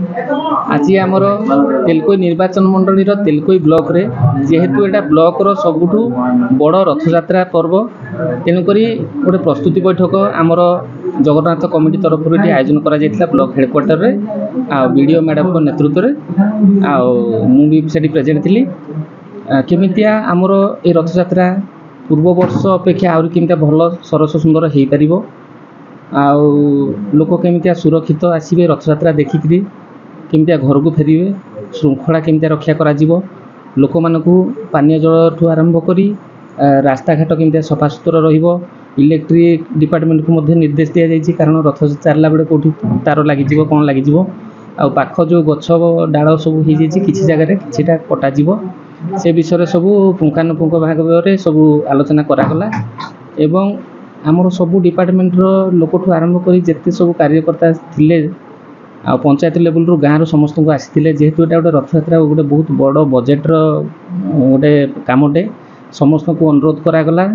आज आमर तेलकोई निर्वाचन मंडली तेलकोई ब्लॉक रे जेहेतु एटा ब्लॉक रो सबुठु बड़ रथयात्रा पर्व तेणुक गोटे प्रस्तुति बैठक आमर जगन्नाथ कमिटी तरफ आयोजन करा ब्लॉक हेडक्वार्टर रे वीडियो मैडम को नेतृत्व में भी प्रेजेंट थी। केमितिया आमर ए रथयात्रा पूर्व वर्ष अपेक्षा आहरी केमितिया भल सरस सुंदर हो पार लोक केमितिया सुरक्षित आसवे रथयात्रा देखिकी केमितिया घर को फेरिवे श्रृंखला केमितिया रक्षा करा जीवो लोक मानकु पानीय जल ठू आरंभ करी रास्ता घाट केमितिया सफा सुतरा रहिबो। इलेक्ट्रिक डिपार्टमेंट को मध्य निर्देश दिया जायछि कारण रथ चालला बेले कोठी तार लागि जीवो कोन लागि जीवो आ पाख जो गछ डाळ सब हो जायछि किछि जगह रे किछिटा कटा जीवो से विषय सब पुंखानुपुंख भाग में सब आलोचना करागला एवं आमर सबू डिपार्टमेंट लोक ठू आरंभ कर जिते सब कार्यकर्ता थिले आ पंचायत लेवल रू गाँव समस्त को आसी जेहेतु एटा गोटे रथयात्रा गोटे बहुत बड़ बजेट्र गोटे कामटे समस्त को अनुरोध करागला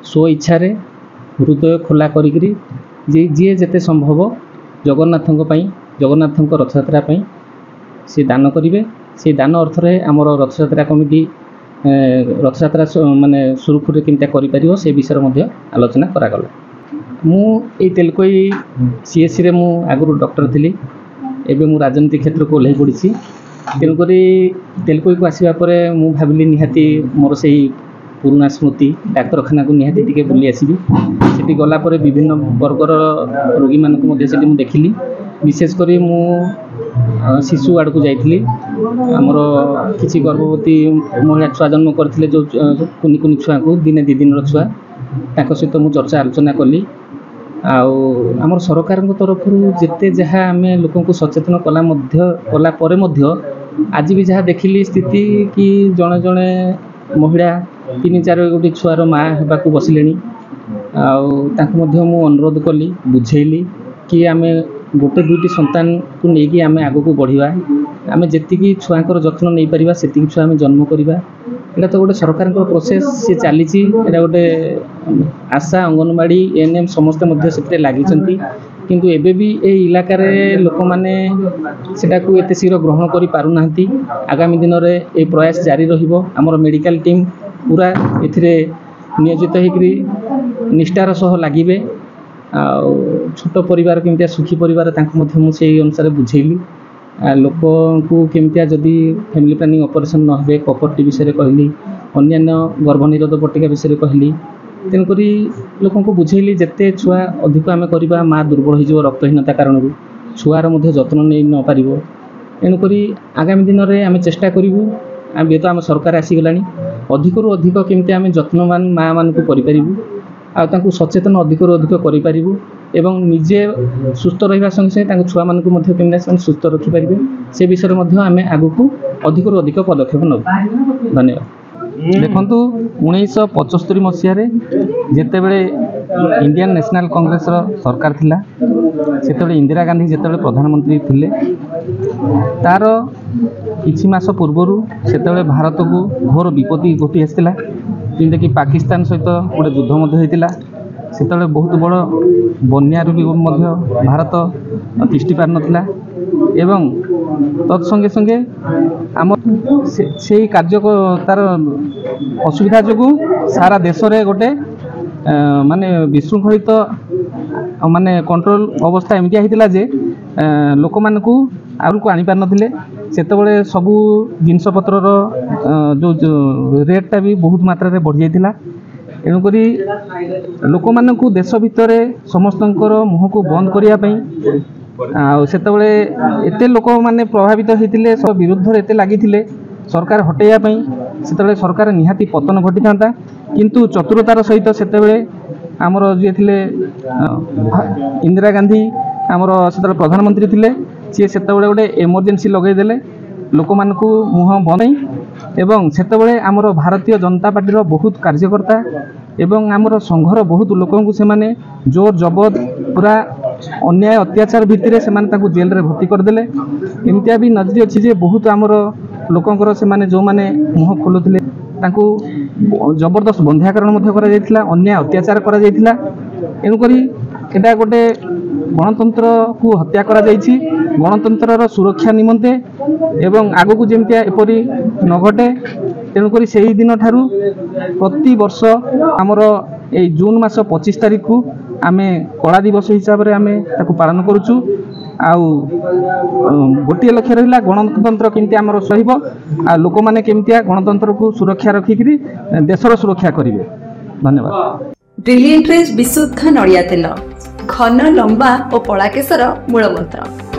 स्व इच्छा हृदय खोला करी जी जेते संभव जगन्नाथ रथयात्रा से दान करेंगे से दान अर्थ रे आमर रथयात्रा कमिटी रथयात्रा माने सुरखुरे केमता करिपारियो से विषय में आलोचना करागला। मु ए तेलकोई सीएससी रे मु आगु डॉक्टर थी एबे मु राजनीति क्षेत्र को ओह्लै पड़ी तेणुक तेलकोई को आसवा पर मु भाविली निहाती मोर से पुराना स्मृति डाक्तरखाना को निहाती टिके बुली आसबि सेठी गला पर विभिन्न वर्गर रोगी मानक मध्य सेठी मु देखिली विशेषकर मु शिशु आड़ को जाइली आमर किसी गर्भवती महिला छुआ जन्म करते जो कुनि कुनि छुआ को दिने दी दिन छुआ ताक सहित मु चर्चा आलोचना कली आमर सरकार तरफ जिते जहाँ आम लोक सचेतन कला परे मध्य आज भी जहाँ देखिली स्थिति कि जड़े जड़े महिला 3-4 गोटे छुआर माँ होगा बसिले मु अनुरोध कली बुझेली कि आम गोटे 2टी संतान को लेकिन आम आग को बढ़िया आम जी छुआर जत्न नहीं पार से छुआ आम जन्म करवा एटा तो गोटे सरकार प्रोसेस सी चली गोटे आशा अंगनवाड़ी एएनएम समस्ते से लगी किंतु एबे भी ए इलाकार लोक मैंने को एत शीघ्र ग्रहण कर पारु नाहंती। आगामी दिन में ये प्रयास जारी रहिबो आमर मेडिकल टीम पूरा एथिरे नियोजित होकरी निष्ठार सह लागिबे छोट परिवार केमितिया सुखी परिवार से अनुसार बुझेली लोक को केमितिया जदि फैमिली प्लानिंग ऑपरेशन न होबे कॉपर्टी विषय कहली अन्यान्य गर्भनिरोध बटिका विषय कहली तेणुक लोक को बुझेली जिते छुआ अधिक आम करवा माँ दुर्बल हो रक्तहीनता कारण छुआर जत्न नहीं न पार तेणुक आगामी दिन में आम चेष्टा करूँ आम तो आम सरकार आसीगला अधिक रू अधिक केमती आम जत्नवान माँ मान को सचेतन अधिक रू अधिक करूँ एवं निजे सुस्थ रहा संगे संगे छुआ मान को सुस्थ रखिपारे से विषय में आम आगू अधिक रू अधिक पदक्षेप नौ। धन्यवाद। देखु 1975 मसीह जिते बड़े इंडियन नेशनल कांग्रेस सरकार थिला सेते इंदिरा गांधी जिते प्रधानमंत्री थिले तार किछि मास पूर्वर सेते भारत को घोर विपत्ति घटी आसाला जिनकी पाकिस्तान सहित गोटे युद्ध होता से बहुत बड़ बन्यारू भी भारत तिष्टि पार नथिला एवं तत्संगे संगे आम से कार्य को तार असुविधा जो सारा देश रे गोटे माने विशृंखलित माने कंट्रोल अवस्था एमती होता जे लोक मान को आनी पार नथिले सेतबेले सबू जिनस पत्रर जो रेटटा भी बहुत मात्रा रे बढ़ जाइतिला तेणुक लोक मान को देश भितर समस्त मुह को बंद करने आते एते लोक माने प्रभावित होते सब विरुद्ध एते लगी सरकार हटेयापी से सरकार निहाती पतन घटी था किंतु चतुरतार सहित से आमर जी थे इंदिरा गांधी आमर से प्रधानमंत्री थे सी से गोटे एमरजेंसी लगेदेले लोक मान को मुह बंद एवं से आमर भारतीय जनता पार्टी बहुत कार्यकर्ता एवं आमर संघर बहुत लोक से माने जोर जबद पूरा अन्याय अत्याचार भितर से जेल रे भर्ती करदेले एमतिया भी नजरी अच्छी जे बहुत आमर लोकंकर से माने जो माने मुह खोलुथिले तांको जबरदस्त बंध्याकरण अन्याय अत्याचार करा एणुक एटा गोटे गणतंत्र को हत्या करा जाइछि गणतंत्र सुरक्षा निमंते एवं आगो को जेमती एपरी न घटे तेणुक से दिन ठारू प्रति वर्ष आमर ए जून मास 25 तारीख को आमे कला दिवस हिसाब से आमे ताकू पालन करूछु आउ गोटे लक्ष्य रहा गणतंत्र केमती आमर सहिब आ लोक माने केमतिया गणतंत्र को सुरक्षा रखिकरी देशर सुरक्षा करिवे। धन्यवाद। ब्रिलियंट विशुद्ध नड़िया तेल घन लंबा और पड़ा केशर मूलमंत्र।